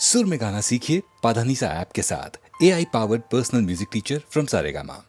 सुर में गाना सीखिए पाधानीसा ऐप के साथ। AI powered personal music teacher from Saregama.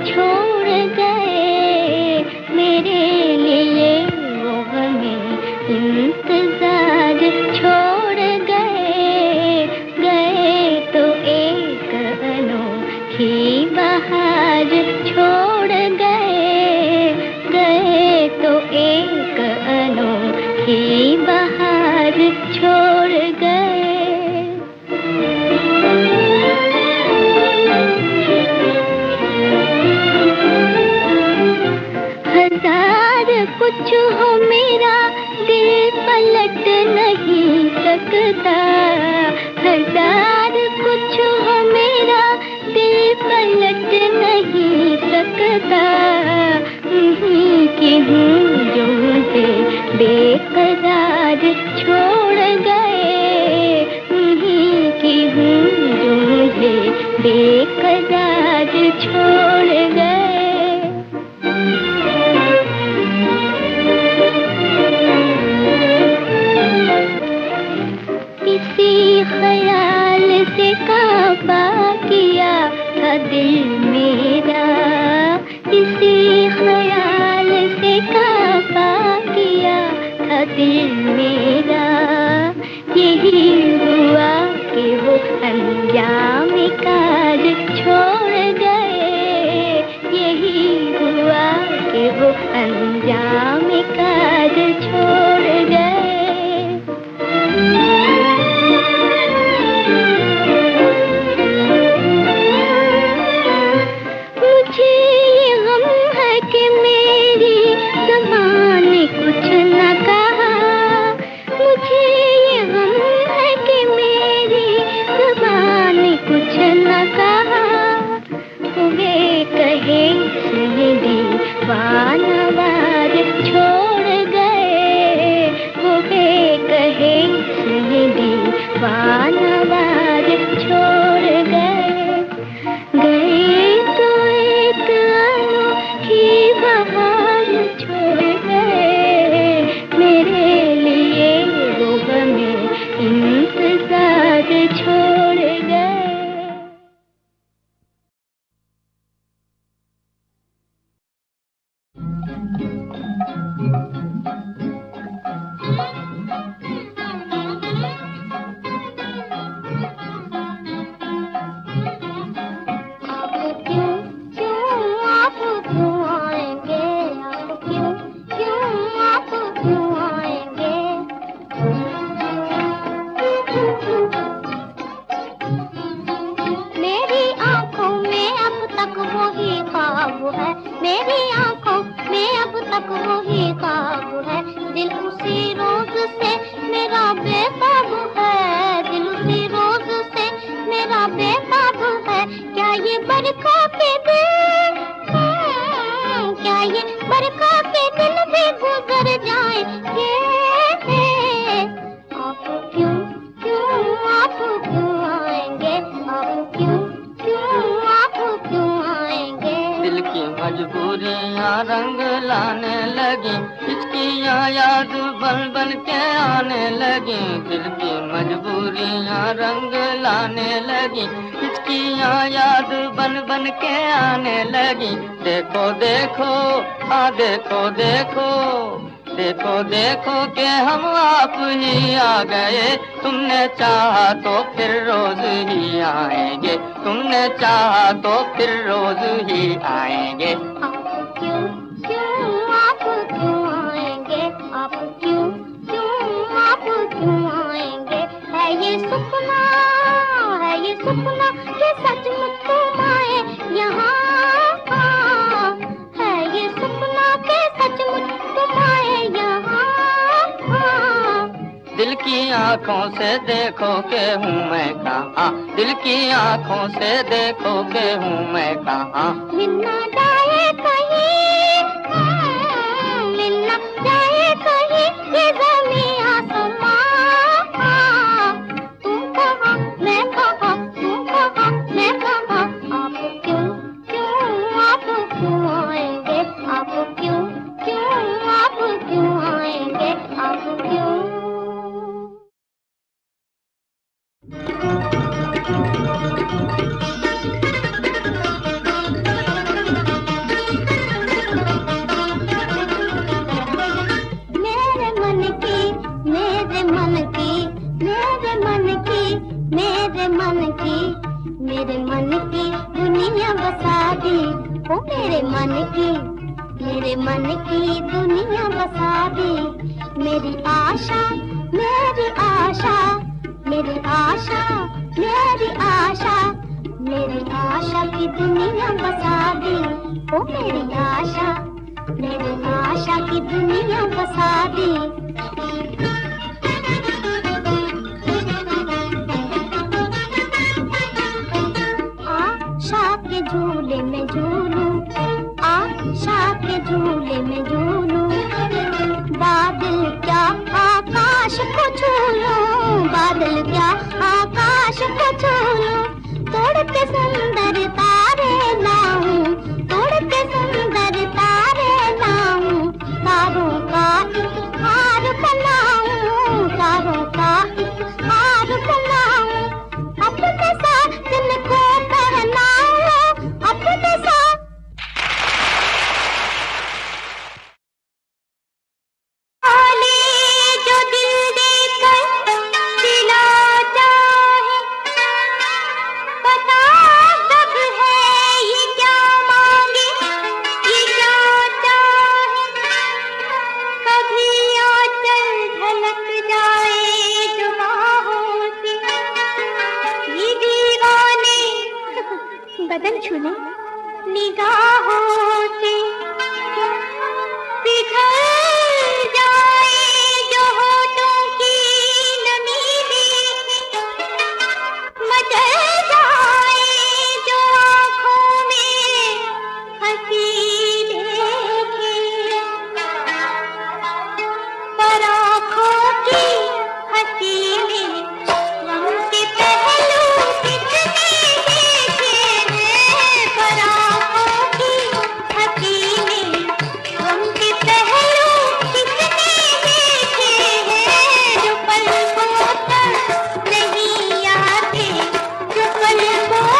छोड़ गए, मेरे लिए वो हमें इंतजार छोड़ गए, गए तो एक अनोखी बहार छोड़ गए, गए तो एक अनोखी बहार छोड़ गए। हजार कुछ हो मेरा दिल पलट नहीं सकता, हजार कुछ हो मेरा दिल पलट नहीं सकता, कि हूँ जो मुझे बेकरार छोड़ गए, कि हूँ जो मुझे बेकरार छोड़ गए। किसी ख्याल से काबा किया था दिल मेरा, किसी ख्याल से काबा किया था दिल मेरा, यही हुआ कि वो अंजाम कार छोड़ गए, यही हुआ कि वो अंजाम कार छोड़ गए। कुछ न कहा, मुझे ये गम है कि मेरी ज़बान कुछ न कहा, वे कहे सुन दीवाना वार छोड़ गए, वे कहे सुन दीवाना वार छोड़ गए, गए तो एक अनोखी बहार छोड़ गए, मेरे लिए वो हमें इंतजार छोड़ गए। मेरी आंखों में अब तक वही ख्वाब है, दिल उसी रोज से मेरा बेताब है, दिल उसी रोज से मेरा बेताब है। क्या ये बरखा के दिल, क्या ये बरखा के दिल भी गुजर जाएंगे? आप क्यों क्यों आप क्यों आएंगे? आप क्यों क्यों आप क्यों आएंगे? दिल की मजबूरियाँ रंग लाने लगी, हिचकियाँ याद बन बन के आने लगी, दिल की मजबूरियाँ रंग लाने लगी, हिचकियाँ याद बन बन के आने लगी। देखो देखो हाँ देखो देखो, देखो देखो कि हम आप ही आ गए, तुमने चाहा तो फिर रोज ही आएंगे, तुमने चाहा तो फिर रोज ही आएंगे। आप क्यों क्यों आप क्यों आएंगे? आप क्यों क्यों आप क्यों आएंगे? है ये सपना कि सचमुच तुम आए यहाँ? है ये सपना कि सचमुच तुम आए यहाँ? दिल की आँखों से देखो के हूँ मैं कहाँ, दिल की आँखों से देखो के हूँ मैं कहाँ। मिलना जाए कहीं, मिलना जाए कहीं, ये ज़मीं आसमां, तुम कहाँ मैं कहाँ, तुम कहाँ मैं कहाँ। आप क्यों क्यों आप क्यों आएंगे? आप क्यों क्यों आप क्यों आएंगे? आप क्यों? मन की दुनिया बसा दी, ओ मेरे मन की दुनिया बसा दी। मेरी आशा मेरी आशा मेरी आशा मेरी आशा मेरी आशा की दुनिया बसा दी, ओ मेरी आशा की दुनिया बसा दी। आशा के झूले में झूलूं, आशा के झूले में झूलूं, बादल क्या आकाश को छू लूं, बादल क्या आकाश को छू लूं, तोड़ते सुंदर तारे लाऊं, तोड़ते सुंदर तारे लाऊं, तारों का एक हार बनाऊं, तारों का एक हार बनाऊं, अपने साथ दिल को पहनाऊं, अपने साथ। जो दिल देकर दिलाता है, पता कब है ये क्या मांगे, ये क्या है, कभी आंचल ढलक जाए जो बाहों से, ये दीवाने बदन छूने निगाहों से, पिघल जाए जो होठों की नमी देखे, मचल जाए जो आँखों में हंसी देखे, पर आँखों की हंसी में गम के पहलू कितने देखे हैं, पर आँखों की हंसी में गम के पहलू कितने देखे हैं, जो पलकों तक नहीं आते, जो पलकों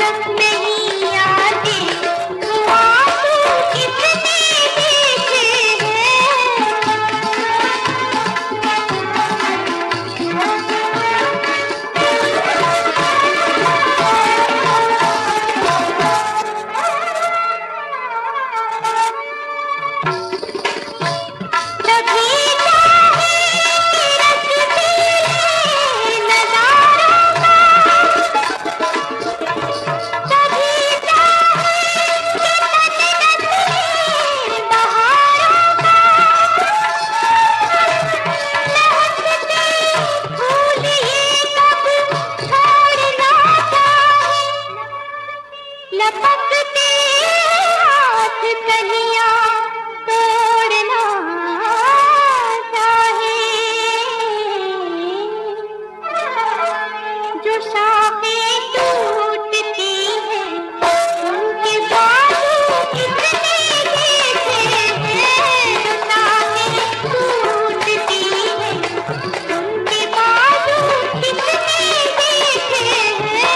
तक नहीं आते, वो आंसू कितने देखे तभी लपकते हाथ कलियां तोड़ना चाहे, जो शाखें टूटती हैं उनके बाजू कितने देखे हैं, जो शाखें टूटती हैं उनके बाजू कितने देखे हैं।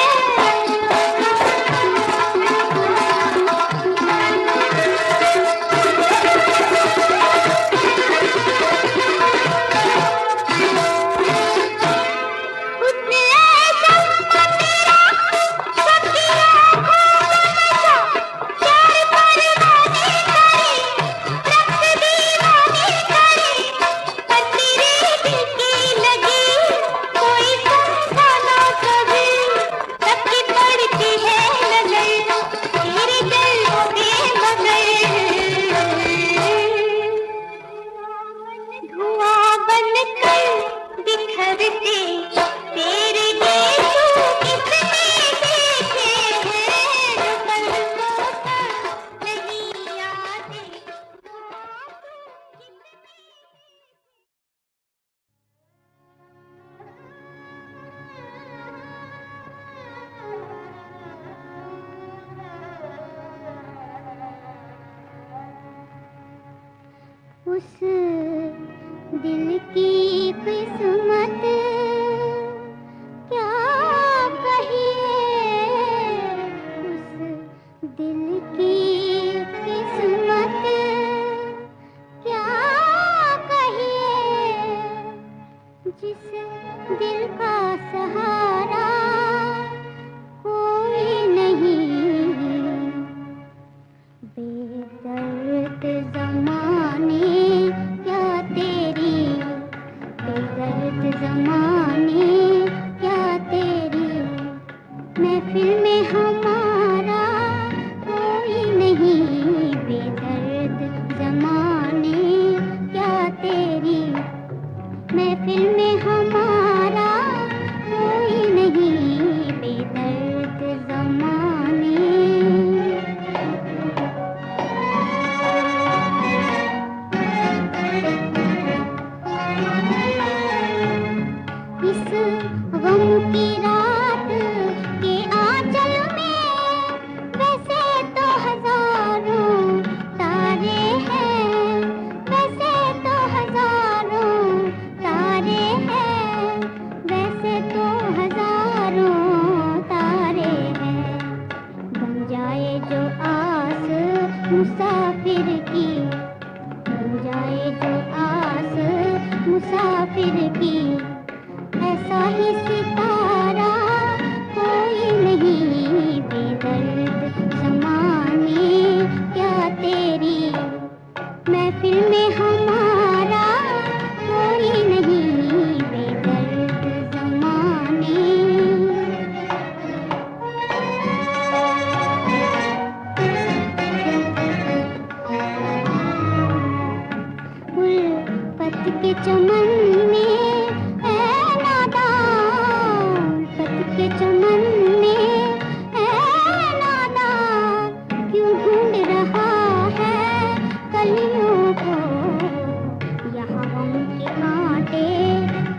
धुआं बनकर बिखरते तेरे गेसू कितने देखे हैं, जो पलकों तक नहीं आते, उस दिल की किस्मत क्या कहिए, उस दिल की किस्मत क्या कहिए, जिस दिल का सहारा कोई महफिल में हमारा कोई नहीं बेदर्द ज़माने क्या तेरी। महफिल में हमारा कोई नहीं बेदर्द ज़माने। इस गम की रात के आंचल में वैसे तो हजारों तारे हैं, वैसे तो हजारों तारे हैं, वैसे तो हजारों तारे हैं। बन जाए जो आस मुसाफिर की, बन जाए जो आस मुसाफिर की, ऐसा ही सितारा कोई नहीं बेदर्द ज़माने क्या तेरी। महफिल में हमारा कोई नहीं बेदर्द ज़माने। उल्फत के चमन में के चमन में नादान क्यों ढूंढ रहा है कलियों को। यहाँ गम के कांटे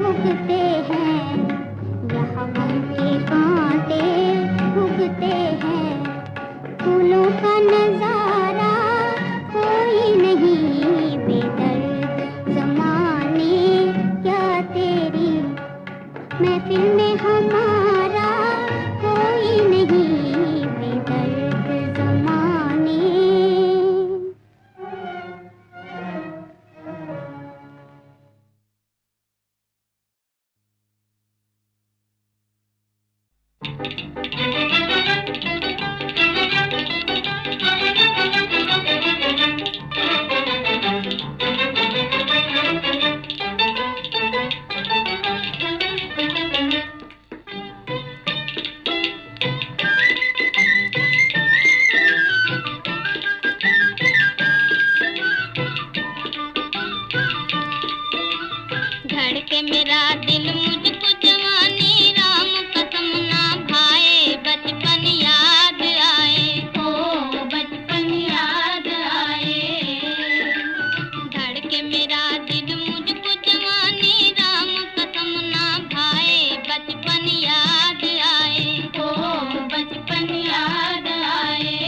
उगते हैं, यहाँ गम के कांटे उगते हैं। फूलों का नजारा कोई नहीं बेदर्द ज़माने क्या तेरी। महफिल में हमारा कोई नहीं बेदर्द ज़माने। धड़के मेरा दिल मुझको जवानी राम कसम ना भाए। बचपन याद आए, ओ बचपन याद आए। धड़के मेरा दिल मुझको जवानी राम कसम ना भाए। बचपन याद आए, ओ बचपन याद आए।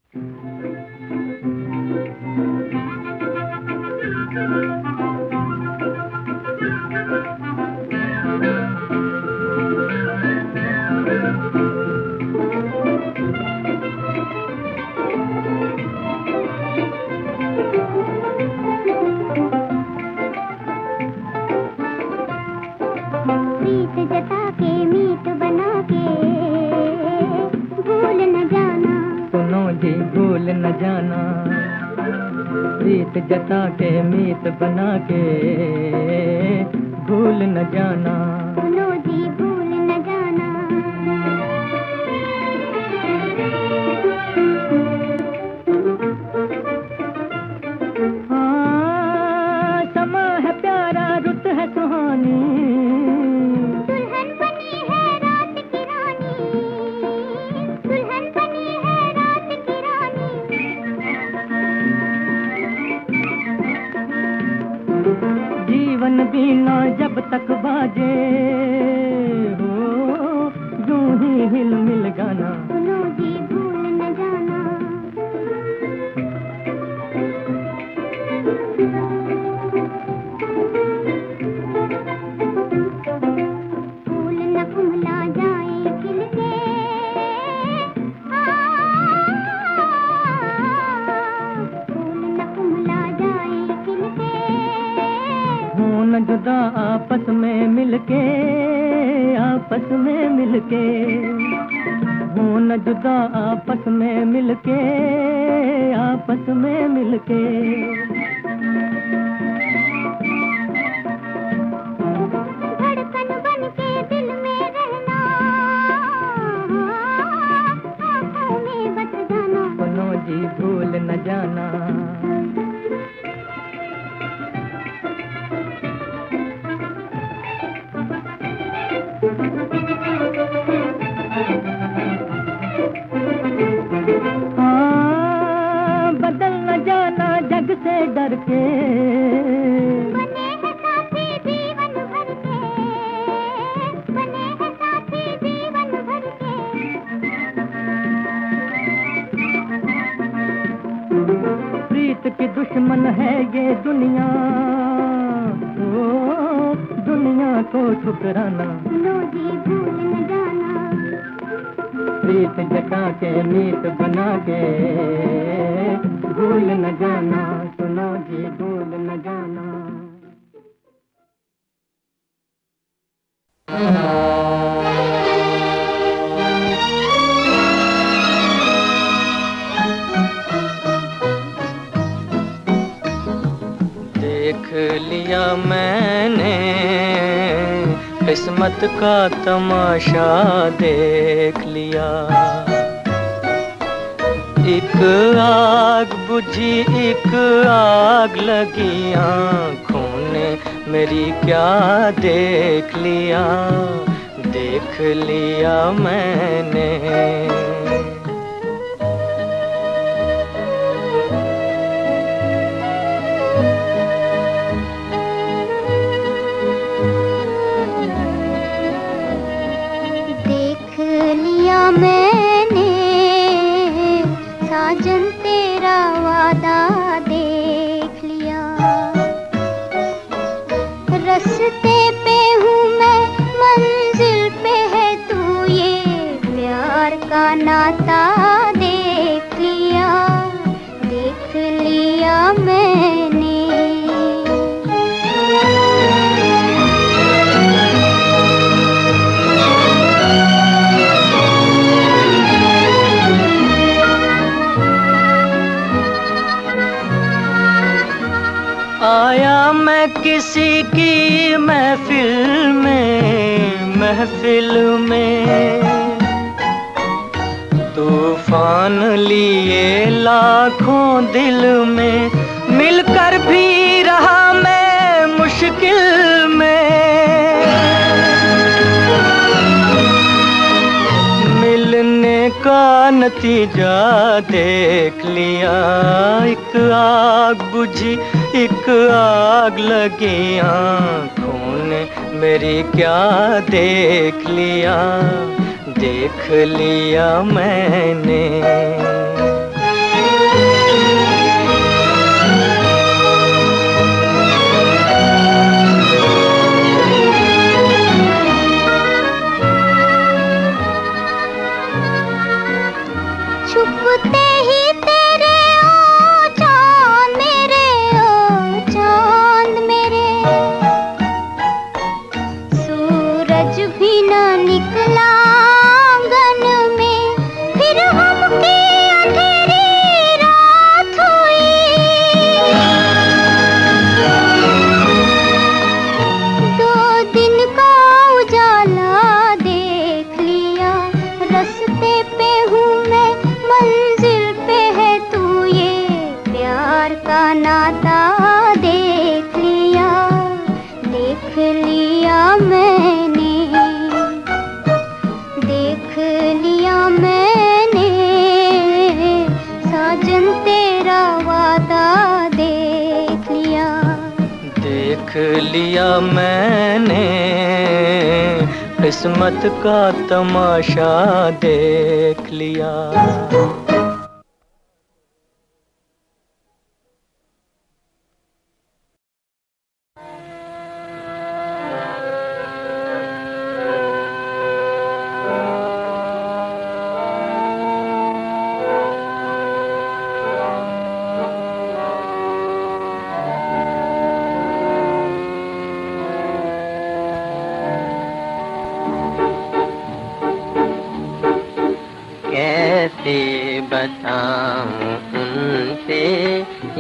प्रीत जता के मीत बना के भूल न जाना। सुनो जी भूल न जाना। हाँ समा है प्यारा रुत है सुहानी, दुल्हन बनी है रात की रानी, दुल्हन बनी है रात की रानी। जीवन बीना जब तक बाजे हो यूं ही हिल मिल गाना। सुनो जी भूल न जाना। फूल न कुम्हला जाए खिल के, फूल न कुम्हला जाए खिल के। हो न जुदा आपस में मिलके, आपस में मिलके। हो न जुदा आपस में मिलके, आपस में मिलके। धड़कन बन के दिल में रहना, आँखों में बस जाना। सुनो जी भूल न जाना। हाँ बदल न जाना जग से डर के, बने हैं साथी जीवन भर के, बने हैं साथी जीवन भर के। प्रीत की दुश्मन है ये दुनिया, ओ दुनिया को ठुकराना। सुनो जी भूल न जाना। प्रीत जता के मीत बना के भूल न जाना। सुनो जी भूल न जाना। देख लिया मैंने किस्मत का तमाशा देख लिया। एक आग बुझी एक आग लगी आँखों ने मेरी क्या देख लिया, देख लिया मैंने। देख लिया मैंने साजन तेरा वादा देख लिया। रस्ते पे हूँ मैं मंजिल पे है तू, ये प्यार का नाता देख लिया, देख लिया मैंने। आया मैं किसी की महफिल में, महफिल में। तूफान लिए लाखों दिल में, मिलकर भी रहा मैं मुश्किल में। मिलने का नतीजा देख लिया। एक आग बुझी एक आग लगी आँखों ने मेरी क्या देख लिया, देख लिया मैंने। छुपते ही तेरे ओ चांद मेरे, ओ चांद मेरे, सूरज भी न निकला आंगन में, फिर हमकी अंधेरी रात हुई। दो दिन का उजाला देख लिया, रस्ते पे हूँ मैं, मंजिल पे है तू, ये प्यार का नाता देख लिया, देख लिया मैंने, देख लिया मैंने, साजन तेरा वादा देख लिया। देख लिया मैंने, किस्मत का तमाशा देख लिया। कैसे बताऊं उनसे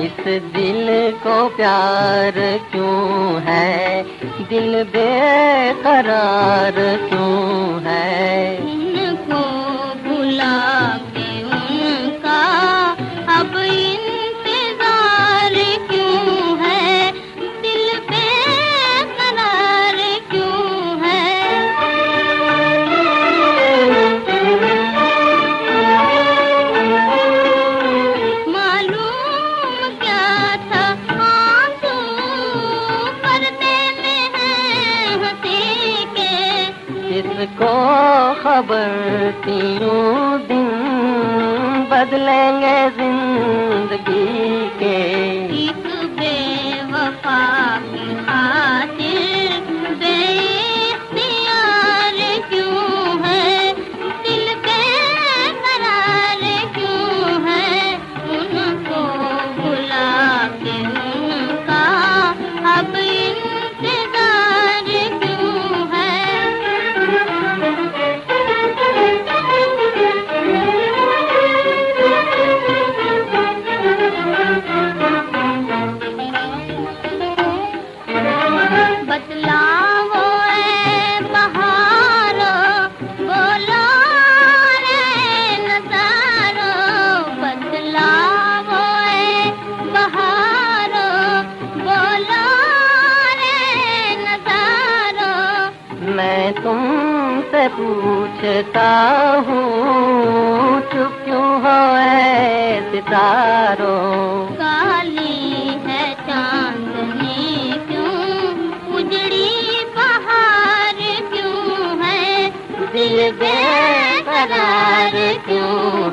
इस दिल को प्यार क्यों है, दिल बेकरार क्यों है। उनको भुला के उनका अब इंतजार क्यों है, दिल बेकरार क्यों है। मालूम क्या था आंसू पर्दे में है हंसी के, जिसको खबर तीनों दिन बदलेंगे जिंदगी के। एक बेवफा की खातिर बेइख्तियार क्यों है, दिल बेकरार क्यों है। उनको भुला के उनका अब इंतजार क्यों है। बतलाओ ऐ बहारो, बोलो रे नजारो, बतलाओ ऐ बहारो, बोलो रे नजारो। मैं तुमसे पूछता हूँ, चुप क्यों हो ऐ सितारों। काली है चांदनी क्यों, उजड़ी बहार क्यों है, दिल बेकरार क्यों